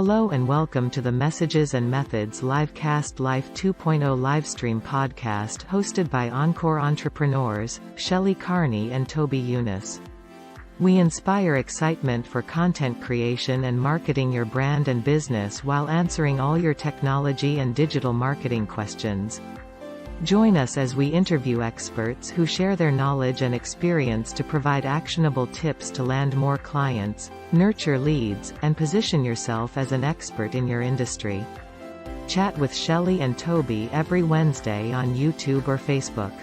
Hello and welcome to the Messages and Methods Livecast Life 2.0 Livestream podcast hosted by Encore entrepreneurs, Shelley Carney and Toby Eunice. We inspire excitement for content creation and marketing your brand and business while answering all your technology and digital marketing questions. Join us as we interview experts who share their knowledge and experience to provide actionable tips to land more clients, nurture leads, and position yourself as an expert in your industry. Chat with Shelley and Toby every Wednesday on YouTube or Facebook.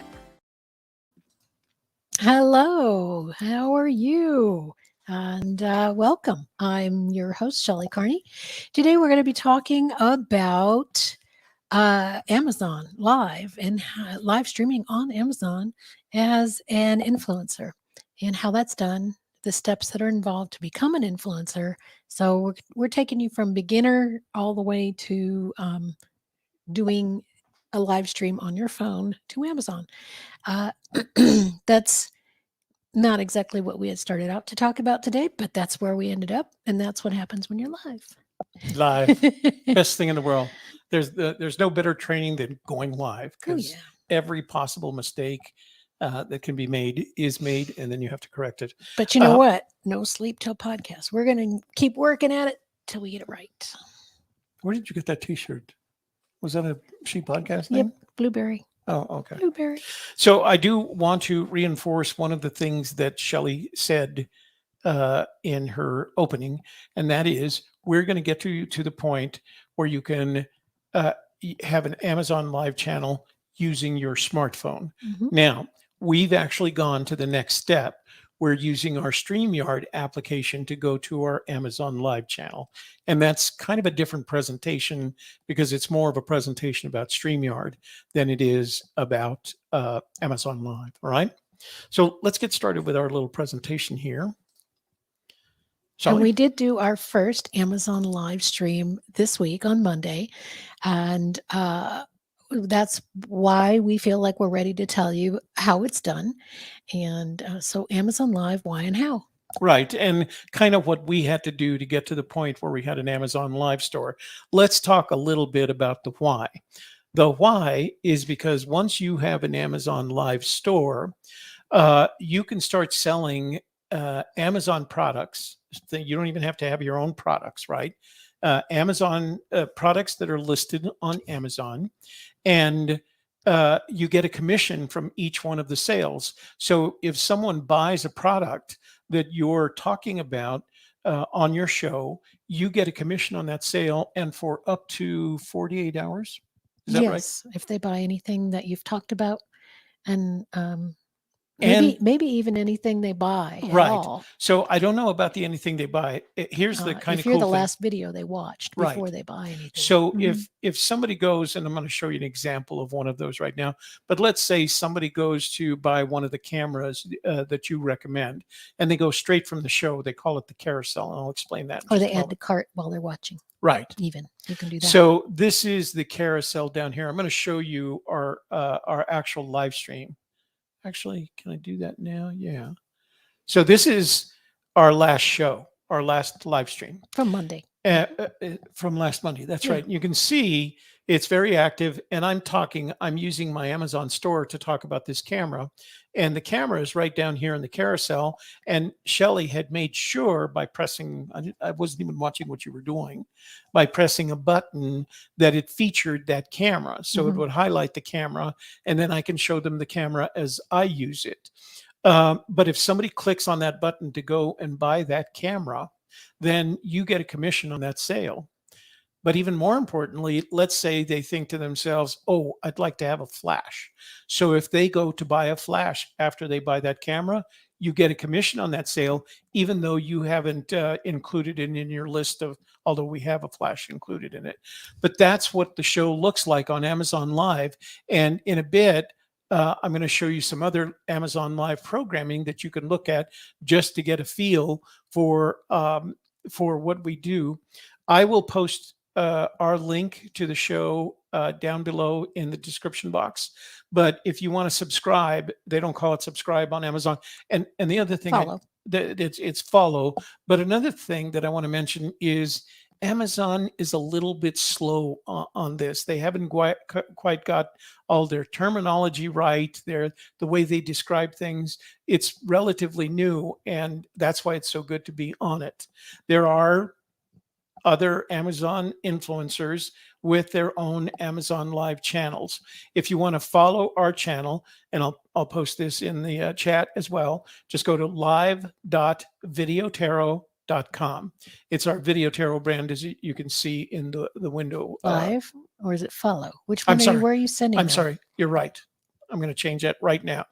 Hello, how are you? And welcome. I'm your host, Shelley Carney. Today we're going to be talking about Amazon Live and live streaming on Amazon as an influencer and how that's done, the steps that are involved to become an influencer. So we're taking you from beginner all the way to doing a live stream on your phone to Amazon. That's not exactly what we had started out to talk about today, but that's where we ended up. And that's what happens when you're live. Live, best thing in the world. There's no better training than going live, because every possible mistake that can be made is made, and then you have to correct it. But you know what? No sleep till podcast. We're going to keep working at it till we get it right. Where did you get that T-shirt? Was that a She Podcast thing? Yep, Blueberry. Oh, okay. Blueberry. So I do want to reinforce one of the things that Shelley said in her opening, and that is we're going to get you to the point where you can have an Amazon Live channel using your smartphone. Mm-hmm. Now, we've actually gone to the next step. We're using our StreamYard application to go to our Amazon Live channel. And that's kind of a different presentation because it's more of a presentation about StreamYard than it is about Amazon Live. All right. So let's get started with our little presentation here. And we did do our first Amazon live stream this week on Monday. And that's why we feel like we're ready to tell you how it's done. And so Amazon Live, why and how. Right. And kind of what we had to do to get to the point where we had an Amazon Live store. Let's talk a little bit about the why. The why is because once you have an Amazon Live store, you can start selling Amazon products. You don't even have to have your own products, right? Amazon products that are listed on Amazon, and you get a commission from each one of the sales. So if someone buys a product that you're talking about on your show, you get a commission on that sale, and for up to 48 hours. Is that right? Yes, if they buy anything that you've talked about, and maybe even anything they buy at all. So I don't know about the anything they buy. Here's the kind of cool you're the thing. last video they watched before they buy anything. So if somebody goes, and I'm going to show you an example of one of those right now, but let's say somebody goes to buy one of the cameras that you recommend, and they go straight from the show. They call it the carousel, and I'll explain that. Or they add to cart while they're watching. Right. Even you can do that. So this is the carousel down here. I'm going to show you our actual live stream. Actually, can I do that now? Yeah. So this is our last show, our last live stream. From Monday. From last Monday. That's right. You can see it's very active. And I'm using my Amazon store to talk about this camera. And the camera is right down here in the carousel. And Shelley had made sure by pressing, I wasn't even watching what you were doing, by pressing a button that it featured that camera. So it would highlight the camera, and then I can show them the camera as I use it. But if somebody clicks on that button to go and buy that camera, then you get a commission on that sale. But even more importantly, let's say they think to themselves, oh, I'd like to have a flash. So if they go to buy a flash after they buy that camera, you get a commission on that sale, even though you haven't included it in your list of, although we have a flash included in it. But that's what the show looks like on Amazon Live. And in a bit, I'm going to show you some other Amazon Live programming that you can look at just to get a feel for what we do. I will post our link to the show down below in the description box. But if you want to subscribe, they don't call it subscribe on Amazon. And the other thing, follow. It's follow. But another thing that I want to mention is Amazon is a little bit slow on this. They haven't quite got all their terminology right. The way they describe things, it's relatively new, and that's why it's so good to be on it. There are other Amazon influencers with their own Amazon Live channels. If you want to follow our channel, and I'll post this in the chat as well, just go to live.videotarot.com. It's our Video Tarot brand, as you can see in the window. Live, or is it follow? Which I'm one are sorry. you? Where are you sending I'm them? sorry. You're right. I'm going to change that right now.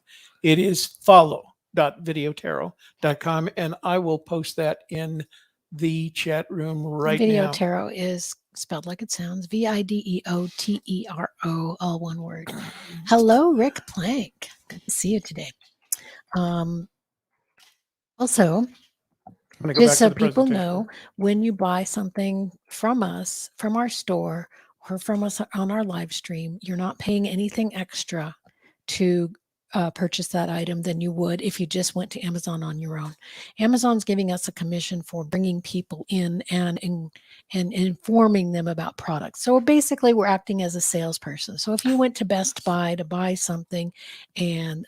It is follow.videotarot.com, and I will post that in the chat room right Video now. Tarot is spelled like it sounds, Videotero, all one word. Hello, Rick Plank. Good to see you today. Also, just so people know, when you buy something from us, from our store, or from us on our live stream, you're not paying anything extra to purchase that item than you would if you just went to Amazon on your own. Amazon's giving us a commission for bringing people in and informing them about products. So basically, we're acting as a salesperson. So if you went to Best Buy to buy something, and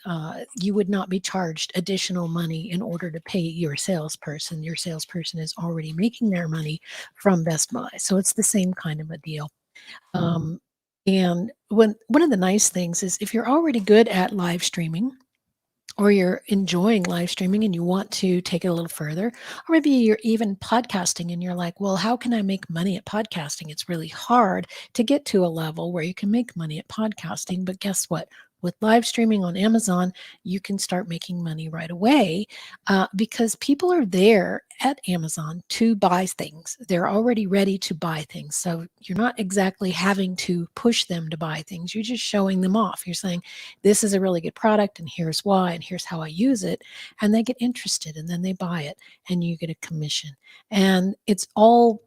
you would not be charged additional money in order to pay your salesperson is already making their money from Best Buy. So it's the same kind of a deal. And one of the nice things is, if you're already good at live streaming, or you're enjoying live streaming and you want to take it a little further, or maybe you're even podcasting and you're like, well, how can I make money at podcasting? It's really hard to get to a level where you can make money at podcasting. But guess what? With live streaming on Amazon, you can start making money right away because people are there at Amazon to buy things. They're already ready to buy things. So you're not exactly having to push them to buy things. You're just showing them off. You're saying, this is a really good product, and here's why, and here's how I use it. And they get interested, and then they buy it, and you get a commission. And it's all,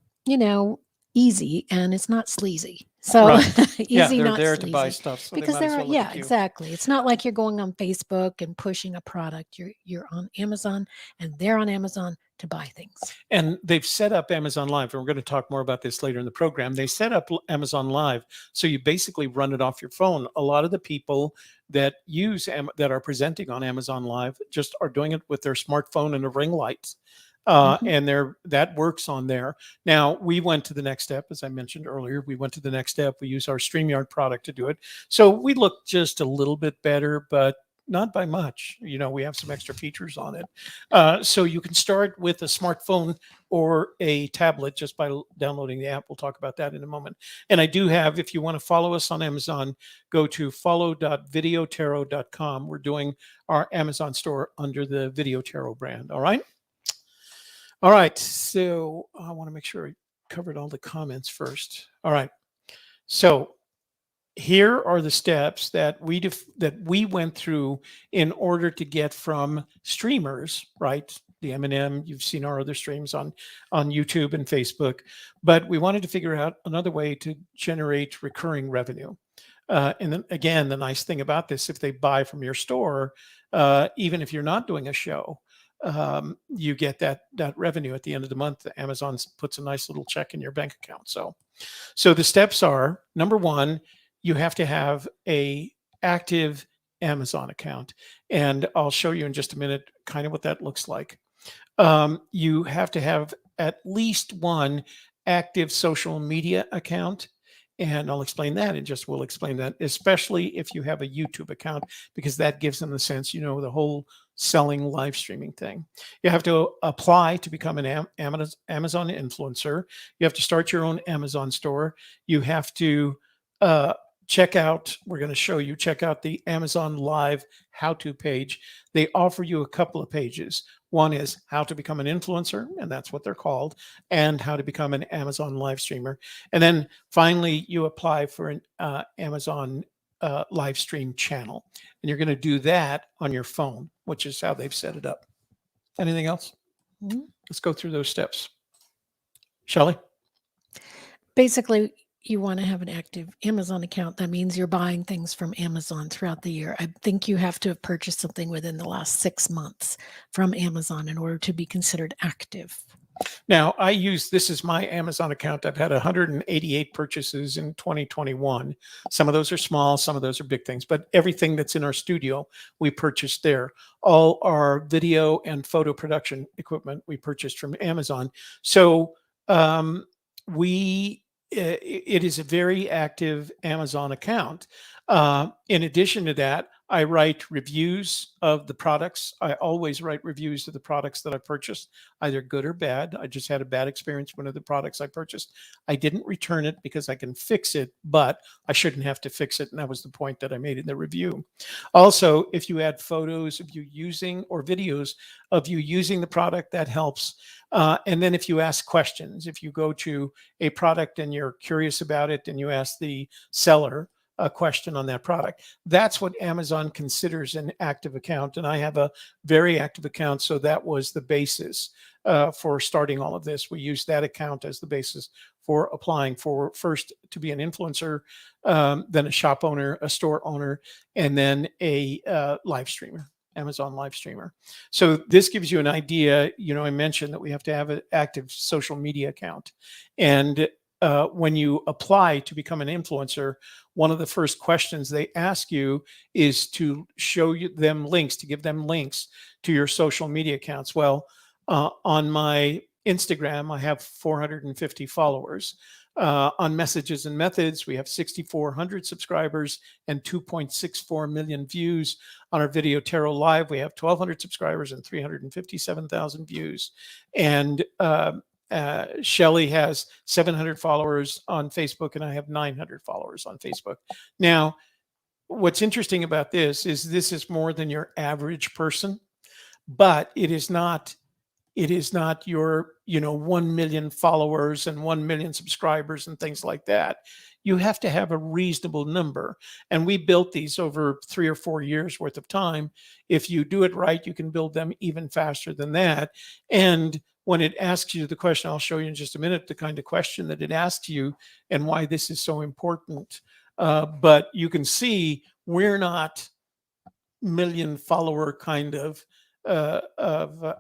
easy, and it's not sleazy. So Right. easy, they're not there sleazy. to buy stuff, so Because they might as well look at you. exactly. It's not like you're going on Facebook and pushing a product. You're on Amazon, and they're on Amazon to buy things. And they've set up Amazon Live, and we're going to talk more about this later in the program. They set up Amazon Live, so you basically run it off your phone. A lot of the people that that are presenting on Amazon Live just are doing it with their smartphone and a ring light. And that works on there. Now, we went to the next step, as I mentioned earlier. We went to the next step. We use our StreamYard product to do it. So we look just a little bit better, but not by much. We have some extra features on it. So you can start with a smartphone or a tablet just by downloading the app. We'll talk about that in a moment. And I do have, if you want to follow us on Amazon, go to follow.videotarot.com. We're doing our Amazon store under the Video Tarot brand. All right. All right, so I want to make sure I covered all the comments first. All right, so here are the steps that we went through in order to get from streamers, right? The M&M, you've seen our other streams on YouTube and Facebook, but we wanted to figure out another way to generate recurring revenue. And then again, the nice thing about this, if they buy from your store, even if you're not doing a show, you get that revenue at the end of the month. Amazon puts a nice little check in your bank account. So the steps are, number one, you have to have a active Amazon account, and I'll show you in just a minute kind of what that looks like. You have to have at least one active social media account, and I'll explain that we'll explain that, especially if you have a YouTube account, because that gives them the sense, the whole selling live streaming thing. You have to apply to become an Amazon influencer. You have to start your own Amazon store. You have to check out the Amazon Live how-to page. They offer you a couple of pages. One is how to become an influencer, and that's what they're called, and how to become an Amazon live streamer. And then finally, you apply for an Amazon live stream channel. And you're going to do that on your phone, which is how they've set it up. Anything else? Let's go through those steps. Shelley? Basically, you want to have an active Amazon account. That means you're buying things from Amazon throughout the year. I think you have to have purchased something within the last 6 months from Amazon in order to be considered active. Now, this is my Amazon account. I've had 188 purchases in 2021. Some of those are small, some of those are big things, but everything that's in our studio, we purchased there. All our video and photo production equipment we purchased from Amazon. So it is a very active Amazon account. In addition to that, I write reviews of the products. I always write reviews of the products that I purchased, either good or bad. I just had a bad experience with one of the products I purchased. I didn't return it because I can fix it, but I shouldn't have to fix it. And that was the point that I made in the review. Also, if you add photos of you using or videos of you using the product, that helps. And then if you ask questions, if you go to a product and you're curious about it and you ask the seller a question on that product, that's what Amazon considers an active account. And I have a very active account. So that was the basis for starting all of this. We used that account as the basis for applying for first to be an influencer, then a shop owner, a store owner, and then a live streamer. Amazon live streamer. So this gives you an idea. I mentioned that we have to have an active social media account. And when you apply to become an influencer, one of the first questions they ask you is to show them links, to give them links to your social media accounts. Well, on my Instagram, I have 450 followers. On Messages and Methods, we have 6,400 subscribers and 2.64 million views. On our Video Tarot Live, we have 1,200 subscribers and 357,000 views. And Shelley has 700 followers on Facebook, and I have 900 followers on Facebook. Now, what's interesting about this is more than your average person, but it is not your 1 million followers and 1 million subscribers and things like that. You have to have a reasonable number. And we built these over 3 or 4 years worth of time. If you do it right, you can build them even faster than that. And when it asks you the question, I'll show you in just a minute, the kind of question that it asks you and why this is so important. But you can see we're not million follower kind of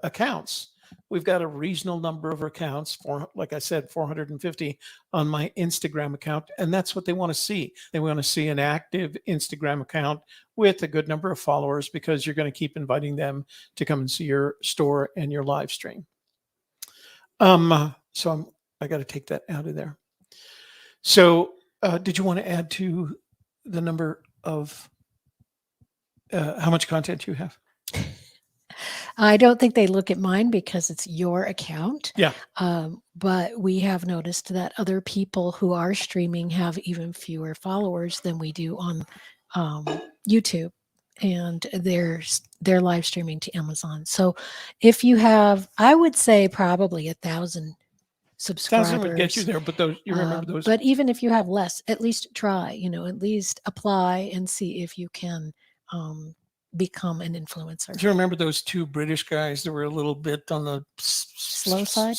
accounts. We've got a reasonable number of accounts, like I said, 450 on my Instagram account. And that's what they want to see. They want to see an active Instagram account with a good number of followers, because you're going to keep inviting them to come and see your store and your live stream. So I got to take that out of there. So did you want to add to the number of how much content you have? I don't think they look at mine because it's your account. Yeah. But we have noticed that other people who are streaming have even fewer followers than we do on YouTube, and they're live streaming to Amazon. So if you have, I would say probably 1,000 subscribers. 1,000 would get you there, but those, you remember those. But even if you have less, at least try. At least apply and see if you can become an influencer. Do you remember those 2 British guys that were a little bit on the slow side?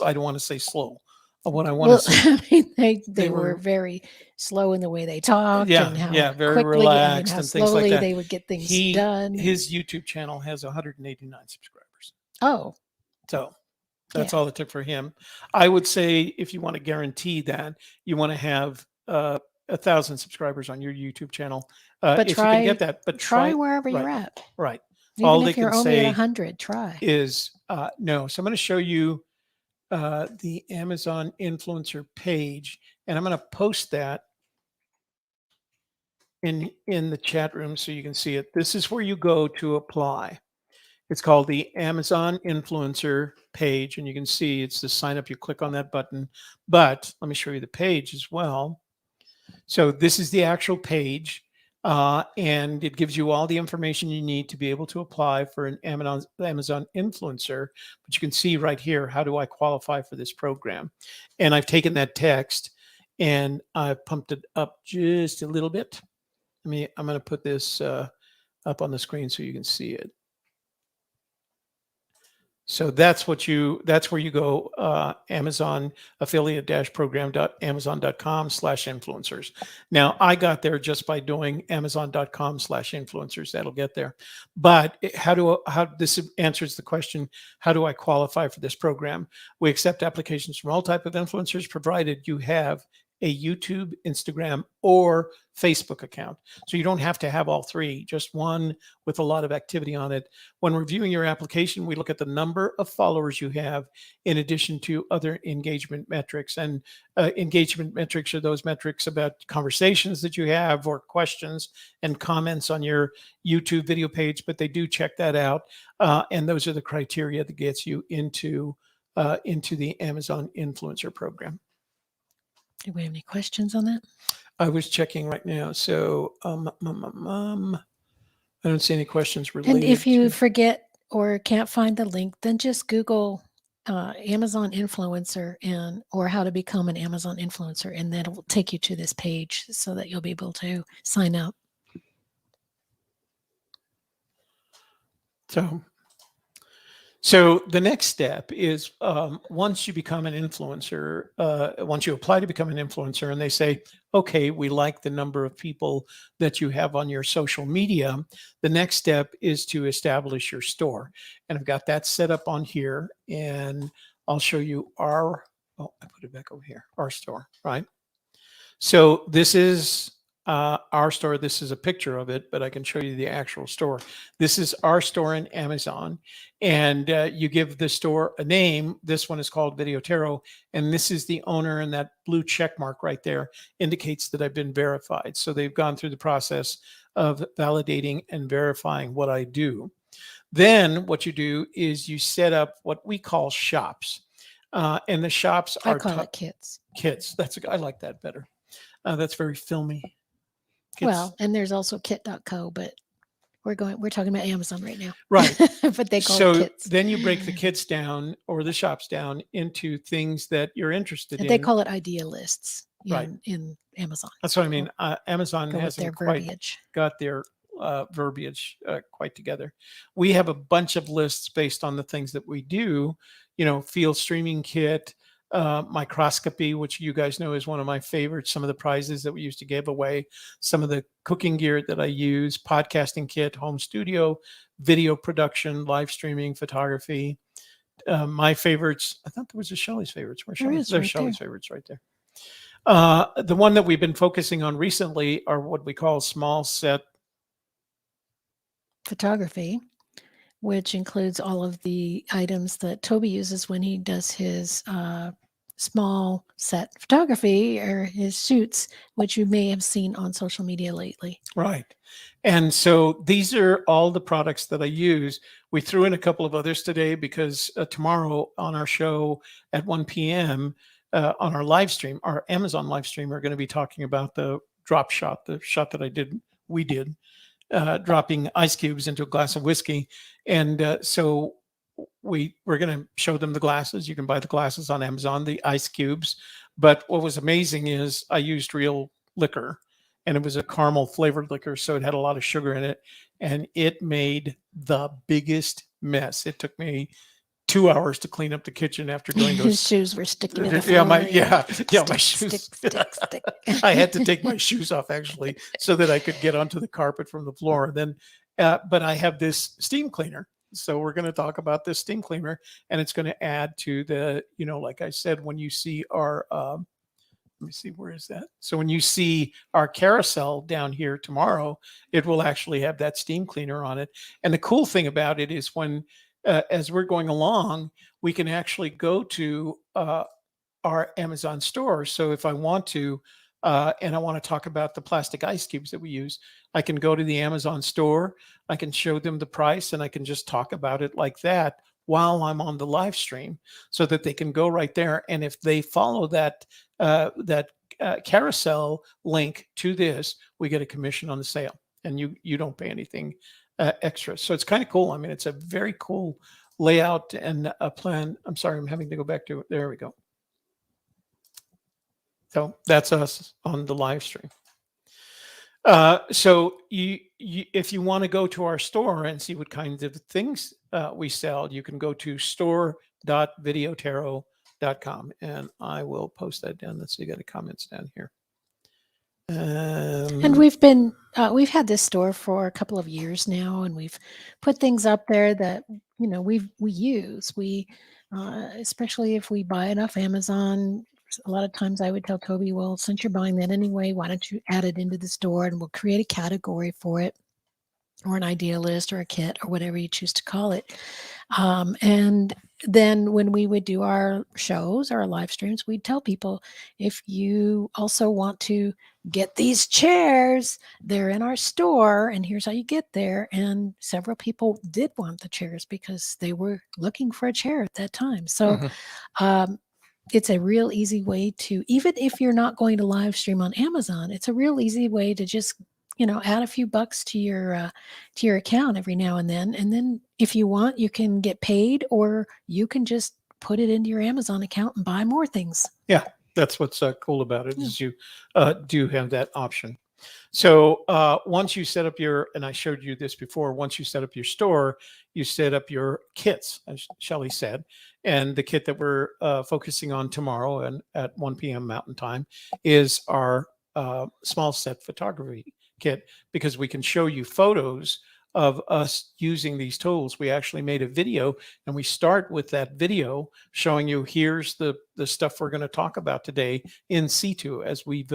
I don't want to say slow. What I want to say, I mean, they were very slow in the way they talked. Yeah, and how very quickly relaxed and how and things like slowly that. they would get things done. His YouTube channel has 189 subscribers. Oh, so that's all it took for him. I would say if you want to guarantee that, you want to have 1,000 subscribers on your YouTube channel. but if try, you can get that, but try wherever you're at. Right. Even all if they you're can only say at 100, try. Is no. So I'm going to show you the Amazon influencer page, and I'm going to post that in the chat room so you can see it. This is where you go to apply. It's called the Amazon influencer page, and you can see it's the sign up. You click on that button, but let me show you the page as well. So this is the actual page, and it gives you all the information you need to be able to apply for an Amazon influencer. But you can see right here, how do I qualify for this program? And I've taken that text and I've pumped it up just a little bit. I'm going to put this up on the screen so you can see it. So that's where you go, Amazon affiliate-program.amazon.com/influencers. Now I got there just by doing amazon.com/influencers. That'll get there. But how this answers the question, how do I qualify for this program? We accept applications from all type of influencers, provided you have a YouTube, Instagram, or Facebook account. So you don't have to have all three, just one with a lot of activity on it. When reviewing your application, we look at the number of followers you have in addition to other engagement metrics. And engagement metrics are those metrics about conversations that you have or questions and comments on your YouTube video page, but they do check that out. And those are the criteria that gets you into the Amazon influencer program. Do we have any questions on that? I was checking right now. So I don't see any questions related. And if you forget or can't find the link, then just Google Amazon influencer or how to become an Amazon influencer, and that'll take you to this page so that you'll be able to sign up. So the next step is once you become an influencer, once you apply to become an influencer and they say, okay, we like the number of people that you have on your social media, the next step is to establish your store. And I've got that set up on here, and I'll show you I put it back over here, our store, right? So this is our store. This is a picture of it, but I can show you the actual store. This is our store in Amazon, and you give the store a name. This one is called Video Tarot, and this is the owner, and that blue check mark right there indicates that I've been verified. So they've gone through the process of validating and verifying what I do. Then what you do is you set up what we call shops, and the shops are— I call it kits. Kits. I like that better. That's very filmy. Well, and there's also kit.co, but we're talking about Amazon right now. Right. But they call it kits. Then you break the kits down, or the shops down, into things that you're interested in. They call it idea lists Right. in Amazon. That's what I mean. Amazon hasn't quite got their verbiage quite together. We have a bunch of lists based on the things that we do, field streaming kit, microscopy, which you guys know is one of my favorites, some of the prizes that we used to give away, some of the cooking gear that I use, podcasting kit, home studio, video production, live streaming, photography. My favorites, I thought there was a Shelley's favorites. There's Shelley's favorites right there. The one that we've been focusing on recently are what we call small set photography, which includes all of the items that Toby uses when he does his small set photography or his shoots, which you may have seen on social media lately. Right. And so these are all the products that I use. We threw in a couple of others today because tomorrow on our show at 1 p.m. On our live stream, our Amazon live stream, we're going to be talking about the drop shot, the shot that we did, dropping ice cubes into a glass of whiskey. And so we're going to show them the glasses. You can buy the glasses on Amazon, the ice cubes. But what was amazing is I used real liquor, and it was a caramel flavored liquor. So it had a lot of sugar in it, and it made the biggest mess. It took me 2 hours to clean up the kitchen after doing those. His shoes were sticking to the floor. My shoes. Stick. I had to take my shoes off actually so that I could get onto the carpet from the floor. Then, but I have this steam cleaner. So we're going to talk about this steam cleaner, and it's going to add to the, like I said, when you see our, let me see, where is that? So when you see our carousel down here tomorrow, it will actually have that steam cleaner on it. And the cool thing about it is when, as we're going along, we can actually go to our Amazon store. So if I want to, and I want to talk about the plastic ice cubes that we use, I can go to the Amazon store, I can show them the price, and I can just talk about it like that while I'm on the live stream so that they can go right there. And if they follow that carousel link to this, we get a commission on the sale, and you don't pay anything extra. So it's kind of cool. I mean, it's a very cool layout and a plan. I'm sorry, I'm having to go back to it. There we go. So that's us on the live stream. So if you want to go to our store and see what kinds of things we sell, you can go to store.videotarot.com, and I will post that down. Let's see, you got the comments down here. And we've had this store for a couple of years now, and we've put things up there that we use. We especially if we buy it off Amazon. A lot of times I would tell Toby, well, since you're buying that anyway, why don't you add it into the store, and we'll create a category for it, or an idea list, or a kit, or whatever you choose to call it. And then when we would do our shows or our live streams, we'd tell people, if you also want to get these chairs, they're in our store, and here's how you get there. And several people did want the chairs because they were looking for a chair at that time. So it's a real easy way to, even if you're not going to live stream on Amazon, it's a real easy way to just add a few bucks to your account every now and then if you want, you can get paid, or you can just put it into your Amazon account and buy more things. Yeah, that's what's cool about it, is you do have that option. So once you set up and I showed you this before, once you set up your store, you set up your kits, as Shelley said. And the kit that we're focusing on tomorrow and at 1 p.m. Mountain Time is our small set photography kit, because we can show you photos of us using these tools. We actually made a video, and we start with that video showing you, here's the stuff we're going to talk about today in situ as we've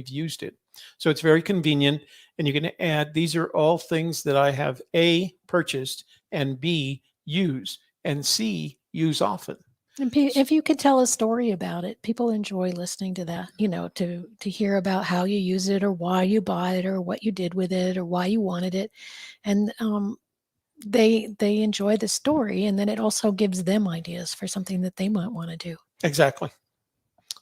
used it. So it's very convenient, and you can add, these are all things that I have A, purchased, and B, use, and C, use often. And if you could tell a story about it, people enjoy listening to that, to hear about how you use it, or why you buy it, or what you did with it, or why you wanted it. And they enjoy the story, and then it also gives them ideas for something that they might want to do. Exactly.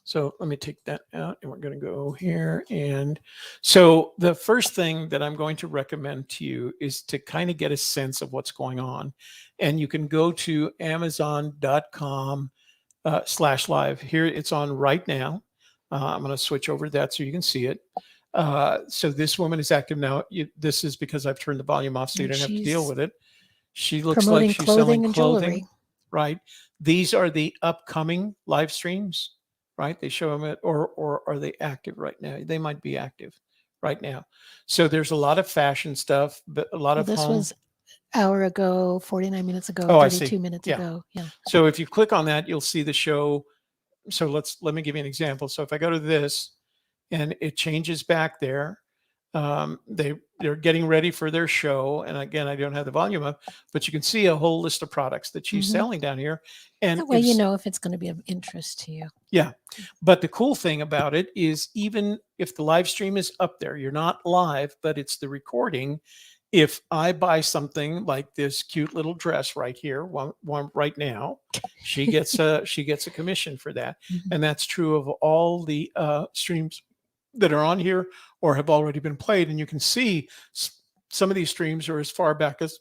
So let me take that out, and we're going to go here. And so the first thing that I'm going to recommend to you is to kind of get a sense of what's going on. And you can go to amazon.com/live. Here it's on right now. I'm going to switch over that so you can see it. So this woman is active now. This is because I've turned the volume off, so you don't have to deal with it. She looks like she's selling and clothing, jewelry. Right? These are the upcoming live streams. Right? They show them it, or are they active right now? They might be active right now. So there's a lot of fashion stuff, but a lot of this home. was hour ago, 49 minutes ago, Oh, 32 minutes ago. Yeah. So if you click on that, you'll see the show. So let me give you an example. So if I go to this, and it changes back there, they're getting ready for their show. And again, I don't have the volume up, but you can see a whole list of products that she's selling down here. And that way, if it's going to be of interest to you. Yeah. But the cool thing about it is, even if the live stream is up there, you're not live, but it's the recording. If I buy something like this cute little dress right here, one right now, she gets a commission for that. And that's true of all the streams that are on here or have already been played. And you can see some of these streams are as far back as,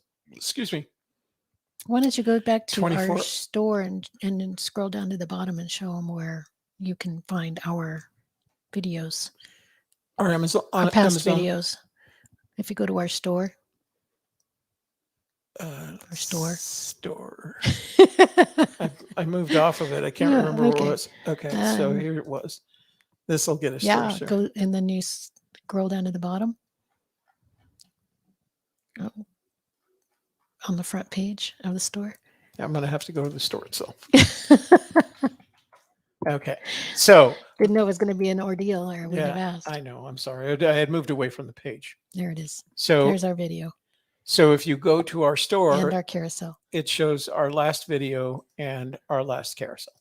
why don't you go back to 24. our store and then scroll down to the bottom and show them where you can find our videos, our Amazon, our past videos. If you go to our store, store. I moved off of it. I can't remember where it was. Okay, so here it was. This will get us. Yeah, go, and then you scroll down to the bottom. Oh, on the front page of the store. I'm going to have to go to the store itself. Okay, so didn't know it was going to be an ordeal, or would have asked. I know. I'm sorry. I had moved away from the page. There it is. So there's our video. So if you go to our store and our carousel, it shows our last video and our last carousel.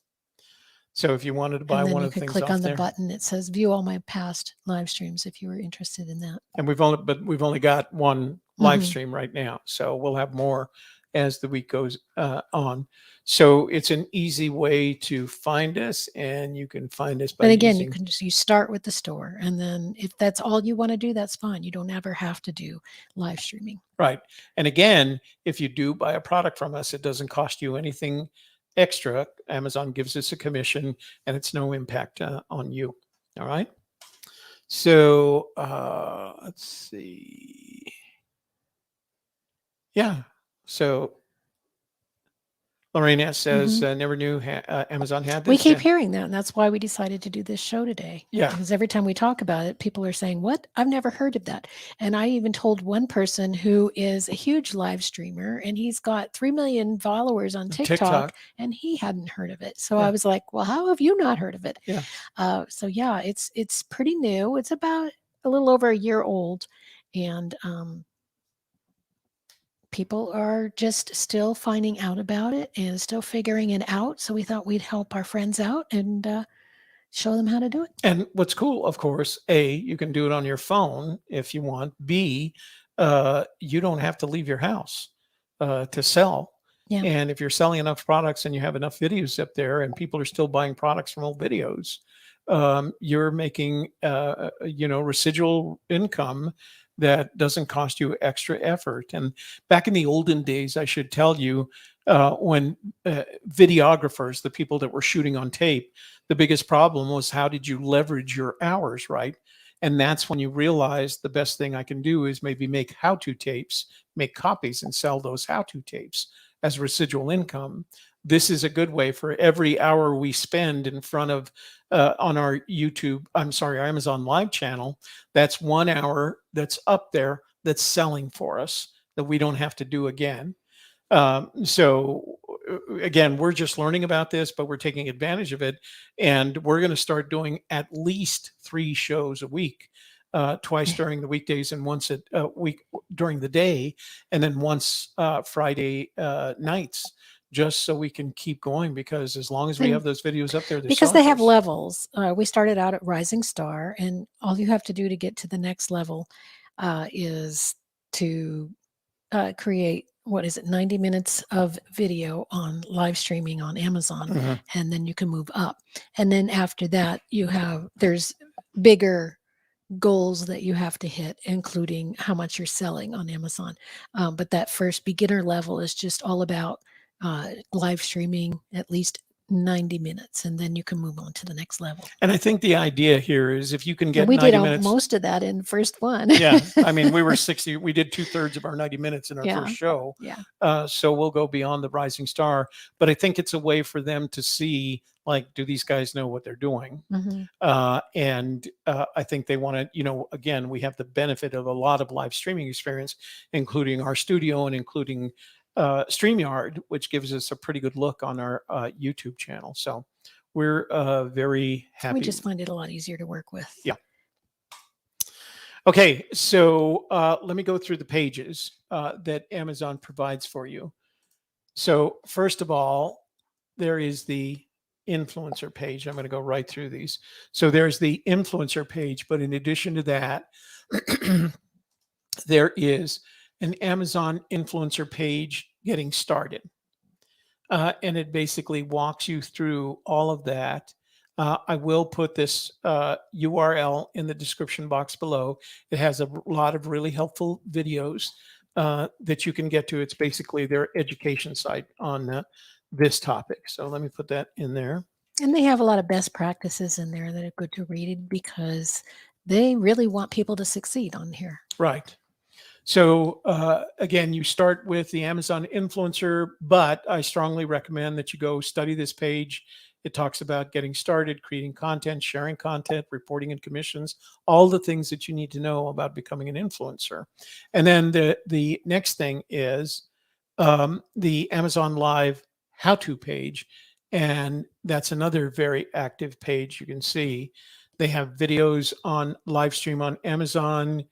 So if you wanted to buy one of the things, click on the button. It says "View all my past live streams" if you were interested in that. And we've only got one live stream right now, so we'll have more as the week goes on. So it's an easy way to find us, and you can find us by. But again, you start with the store, and then if that's all you want to do, that's fine. You don't ever have to do live streaming. Right. And again, if you do buy a product from us, it doesn't cost you anything extra. Amazon gives us a commission, and it's no impact on you. All right. So let's see. Yeah. So Lorena says, never knew Amazon had this. We keep hearing that, and that's why we decided to do this show today. Yeah. Because every time we talk about it, people are saying, what? I've never heard of that. And I even told one person who is a huge live streamer, and he's got 3 million followers on TikTok, and he hadn't heard of it. So I was like, well, how have you not heard of it? Yeah. So yeah, it's pretty new. It's about a little over a year old. And people are just still finding out about it and still figuring it out. So we thought we'd help our friends out and show them how to do it. And what's cool, of course, A, you can do it on your phone if you want. B, you don't have to leave your house to sell. Yeah. And if you're selling enough products and you have enough videos up there and people are still buying products from old videos, you're making, residual income that doesn't cost you extra effort. And back in the olden days, I should tell you, when videographers, the people that were shooting on tape, the biggest problem was how did you leverage your hours, right? And that's when you realize the best thing I can do is maybe make how-to tapes, make copies and sell those how-to tapes as residual income. This is a good way for every hour we spend in front of on our Amazon Live channel. That's 1 hour that's up there that's selling for us that we don't have to do again. So again, we're just learning about this, but we're taking advantage of it. And we're going to start doing at least 3 shows a week, twice during the weekdays and once a week during the day, and then once Friday nights, just so we can keep going, because as long as we have those videos up there, because they have levels. We started out at Rising Star, and all you have to do to get to the next level is to create, 90 minutes of video on live streaming on Amazon, and then you can move up. And then after that, there's bigger goals that you have to hit, including how much you're selling on Amazon. But that first beginner level is just all about live streaming at least 90 minutes, and then you can move on to the next level. And I think the idea here is if you can get and we 90 did minutes, most of that in first one. Yeah, I mean, we were 60. We did 2/3 of our 90 minutes in our first show. Yeah. So we'll go beyond the Rising Star, but I think it's a way for them to see, like, do these guys know what they're doing? And I think they want to, again, we have the benefit of a lot of live streaming experience, including our studio and including StreamYard, which gives us a pretty good look on our YouTube channel. So we're very happy. We just find it a lot easier to work with. Yeah. Okay, so let me go through the pages that Amazon provides for you. So first of all, there is the influencer page. I'm going to go right through these. So there's the influencer page, but in addition to that, there is an Amazon influencer page getting started. And it basically walks you through all of that. I will put this URL in the description box below. It has a lot of really helpful videos that you can get to. It's basically their education site on this topic. So let me put that in there. And they have a lot of best practices in there that are good to read, because they really want people to succeed on here. Right. So again, you start with the Amazon influencer, but I strongly recommend that you go study this page. It talks about getting started, creating content, sharing content, reporting and commissions, all the things that you need to know about becoming an influencer. And then the next thing is the Amazon Live how-to page. And that's another very active page. You can see they have videos on live stream on Amazon,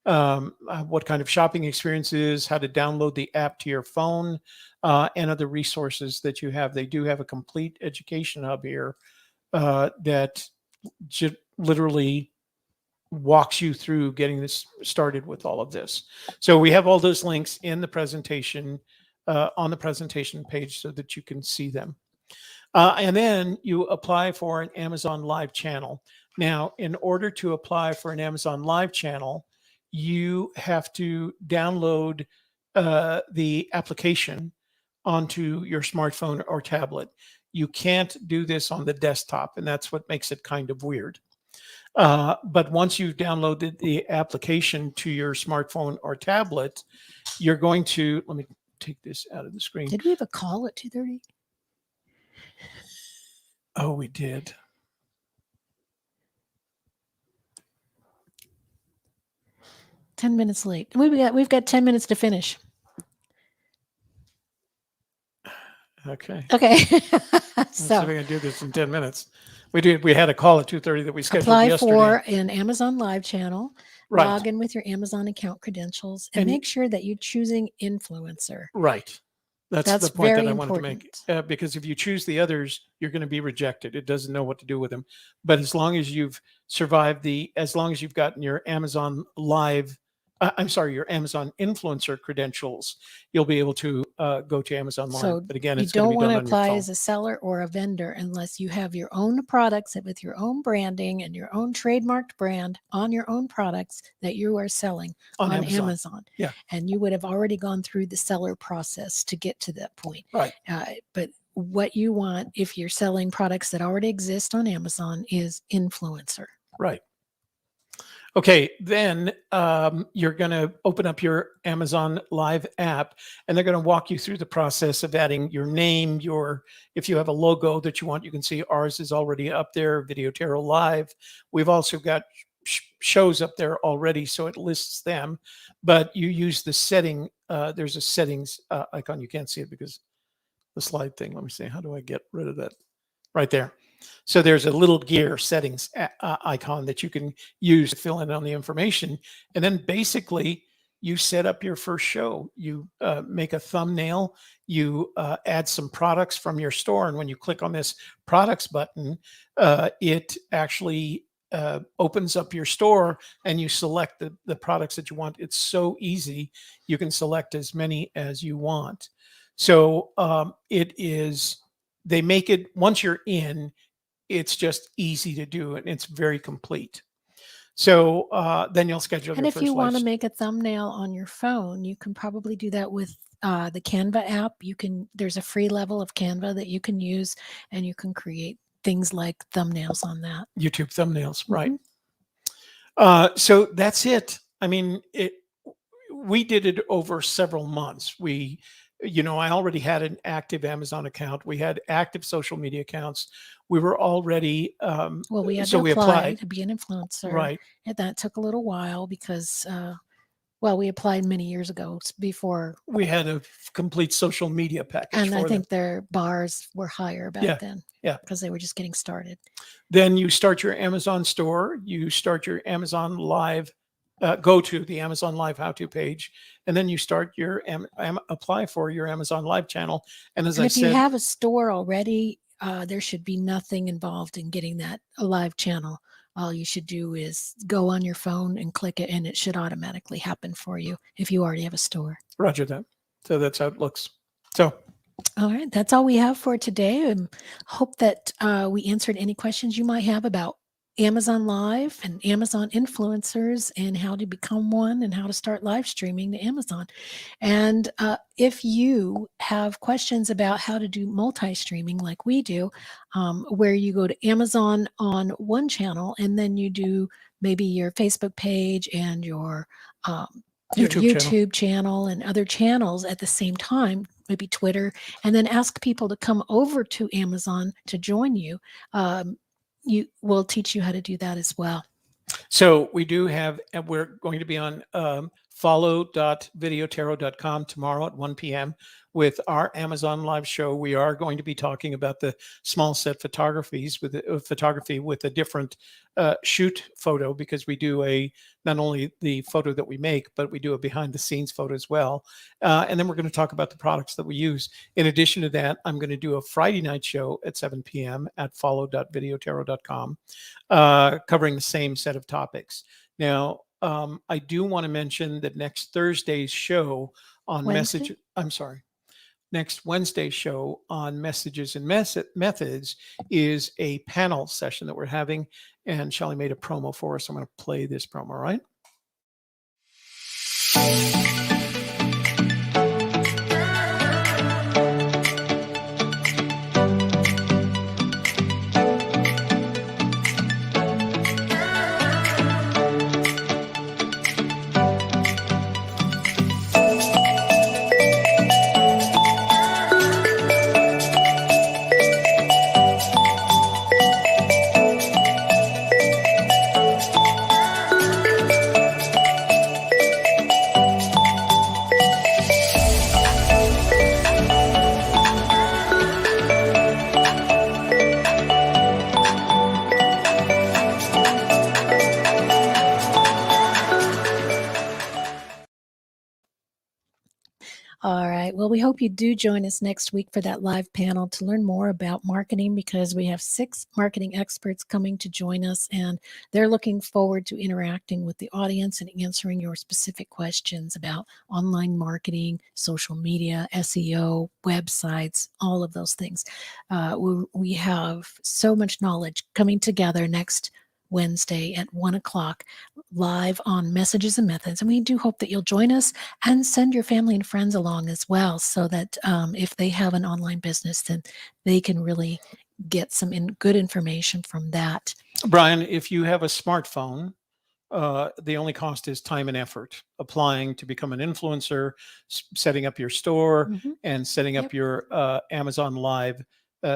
what kind of shopping experiences, how to download the app to your phone, and other resources that you have. They do have a complete education hub here that literally walks you through getting this started with all of this. So we have all those links in the presentation, on the presentation page, so that you can see them. And then you apply for an Amazon Live channel. Now, in order to apply for an Amazon Live channel, you have to download the application onto your smartphone or tablet. You can't do this on the desktop, and that's what makes it kind of weird. But once you've downloaded the application to your smartphone or tablet, you're going to, let me take this out of the screen. Did we have a call at 2:30? Oh, we did. Ten minutes late. We've got 10 minutes to finish. Okay. Okay. So we're going to do this in 10 minutes. We had a call at 2:30 that we scheduled apply yesterday. for an Amazon Live channel. Right. Log in with your Amazon account credentials and make sure that you're choosing influencer. Right. That's the point very that I wanted important. to make. Because if you choose the others, you're going to be rejected. It doesn't know what to do with them. But as long as you've survived as long as you've gotten your Amazon Live, your Amazon influencer credentials, you'll be able to go to Amazon Live. So but again, you it's going to don't be want done to on your apply phone. as a seller or a vendor unless you have your own products with your own branding and your own trademarked brand on your own products that you are selling on Amazon. Yeah. And you would have already gone through the seller process to get to that point. Right. But what you want if you're selling products that already exist on Amazon is influencer. Right. Okay, then you're going to open up your Amazon Live app, and they're going to walk you through the process of adding your name, if you have a logo that you want, you can see ours is already up there, Video Tarot Live. We've also got shows up there already, so it lists them, but you use the setting. There's a settings icon. You can't see it because the slide thing. Let me see. How do I get rid of that? Right there. So there's a little gear settings icon that you can use to fill in on the information. And then basically you set up your first show. You make a thumbnail, you add some products from your store. And when you click on this products button, it actually opens up your store and you select the products that you want. It's so easy. You can select as many as you want. So they make it, once you're in, it's just easy to do and it's very complete. So then you'll schedule and your if first you want to make a thumbnail on your phone, you can probably do that with the Canva app. There's a free level of Canva that you can use, and you can create things like thumbnails on that. YouTube thumbnails, right? Mm-hmm. So that's it. I mean, we did it over several months. I already had an active Amazon account. We had active social media accounts. We were already we had to apply to be an influencer. Right. And that took a little while because we applied many years ago before we had a complete social media package. And I think their bars were higher back then. Yeah. Because they were just getting started. Then you start your Amazon store. You start your Amazon Live. Go to the Amazon Live how-to page, and then you start your apply for your Amazon Live channel. And if you have a store already, there should be nothing involved in getting that a live channel. All you should do is go on your phone and click it, and it should automatically happen for you if you already have a store. Roger that. So that's how it looks. So. All right, that's all we have for today. I hope that we answered any questions you might have about Amazon Live and Amazon influencers and how to become one and how to start live streaming to Amazon. And if you have questions about how to do multi-streaming like we do, where you go to Amazon on one channel and then you do maybe your Facebook page and your YouTube channel and other channels at the same time, maybe Twitter, and then ask people to come over to Amazon to join you, will teach you how to do that as well. So we do have, and we're going to be on follow.videotarot.com tomorrow at 1 p.m. with our Amazon Live show. We are going to be talking about the small set photography with a different shoot photo, because we do not only the photo that we make, but we do a behind the scenes photo as well. And then we're going to talk about the products that we use. In addition to that, I'm going to do a Friday night show at 7 p.m. at follow.videotarot.com, covering the same set of topics. Now, I do want to mention that next Thursday's show on next Wednesday's show on messages and methods is a panel session that we're having, and Shelley made a promo for us. I'm going to play this promo, right? All right. Well, we hope you do join us next week for that live panel to learn more about marketing, because we have 6 marketing experts coming to join us, and they're looking forward to interacting with the audience and answering your specific questions about online marketing, social media, SEO, websites, all of those things. We have so much knowledge coming together next Wednesday at 1 o'clock live on Messages and Methods. And we do hope that you'll join us and send your family and friends along as well, so that if they have an online business, then they can really get some good information from that. Brian, if you have a smartphone, the only cost is time and effort. Applying to become an influencer, setting up your store, and setting up your Amazon Live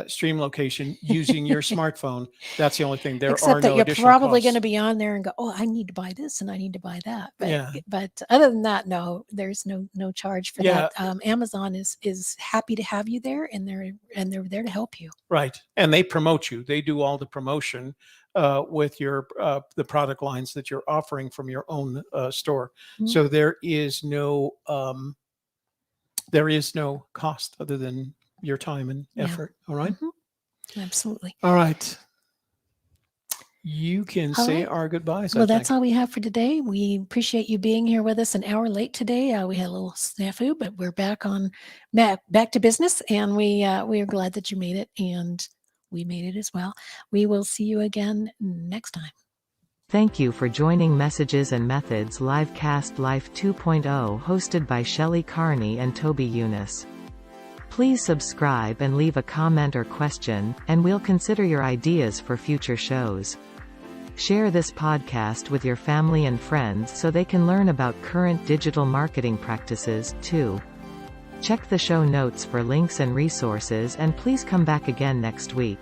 stream location using your smartphone. That's the only thing. There Except are that no you're additional probably costs. going to be on there and go, oh, I need to buy this and I need to buy that. But, Yeah. but other than that, no, there's no charge for Yeah. that. Amazon is happy to have you there, and they're there to help you. Right. And they promote you. They do all the promotion with your the product lines that you're offering from your own store. So there is no cost other than your time and effort. All right. Absolutely. All right. You can All say right. our goodbyes. Well, that's all we have for today. We appreciate you being here with us an hour late today. We had a little snafu, but we're back to business, and we are glad that you made it, and we made it as well. We will see you again next time. Thank you for joining Messages and Methods Livecast Life 2.0, hosted by Shelley Carney and Toby Eunice. Please subscribe and leave a comment or question, and we'll consider your ideas for future shows. Share this podcast with your family and friends so they can learn about current digital marketing practices, too. Check the show notes for links and resources, and please come back again next week.